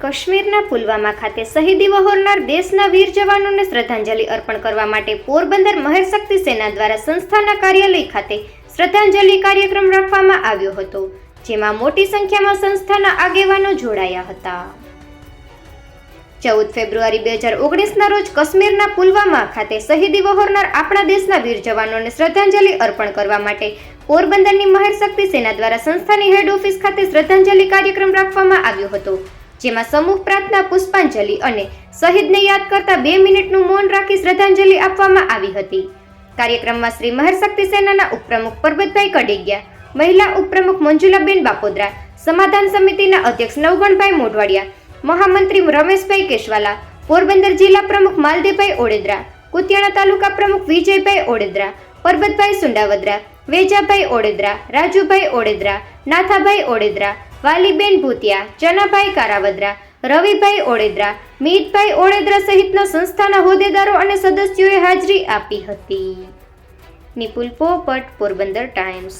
કાશ્મીરના પુલવામા ખાતે શહીદી વહોરનાર દેશના વીર જવાનોને શ્રદ્ધાંજલિ અર્પણ કરવા માટે પોરબંદર મહેર શક્તિ સેના દ્વારા સંસ્થાના કાર્યાલય ખાતે શ્રદ્ધાંજલિ કાર્યક્રમ રાખવામાં આવ્યો હતો, જેમાં મોટી સંખ્યામાં સંસ્થાના આગેવાનો જોડાયા હતા। 14 ફેબ્રુઆરી 2019ના રોજ કાશ્મીરના પુલવામા ખાતે શહીદી વહોરનાર આપણા દેશના વીર જવાનોને શ્રદ્ધાંજલિ અર્પણ કરવા માટે પોરબંદરની મહેર શક્તિ સેના દ્વારા સંસ્થાની હેડ ઓફિસ ખાતે શ્રદ્ધાંજલિ કાર્યક્રમ રાખવામાં આવ્યો હતો, જેમાં સમૂહ પ્રાર્થના, પુષ્પાંજલિ અને શહીદને યાદ કરતા 2 મિનિટનું મૌન રાખી શ્રદ્ધાંજલિ આપવામાં આવી હતી। કાર્યક્રમમાં શ્રી મહેર શક્તિ સેનાના ઉપપ્રમુખ પરબતભાઈ કડેગિયા, મહિલા ઉપપ્રમુખ મંજુલાબેન બાપોદરા, સમાધાન સમિતિના અધ્યક્ષ નવગણભાઈ મોઢવાડિયા, મહામંત્રી રમેશભાઈ કેશવાલા, પોરબંદર જિલ્લા પ્રમુખ માલદેવભાઈ ઓડેદરા, કુતિયાણા તાલુકા પ્રમુખ વિજયભાઈ ઓડેદરા, પરબતભાઈ સુંડાવદરા, વેજાભાઈ ઓડેદરા, રાજુભાઈ ઓડેદરા, નાથાભાઈ ઓડેદરા, વાલીબેન ભૂતિયા, ચનાભાઈ કારાવદરા, રવિભાઈ ઓડેદરા, મીતભાઈ ઓડેદરા સહિતના સંસ્થાના હોદ્દેદારો અને સદસ્યોએ હાજરી આપી હતી। નિપુલ પોપટ, પોરબંદર ટાઈમ્સ।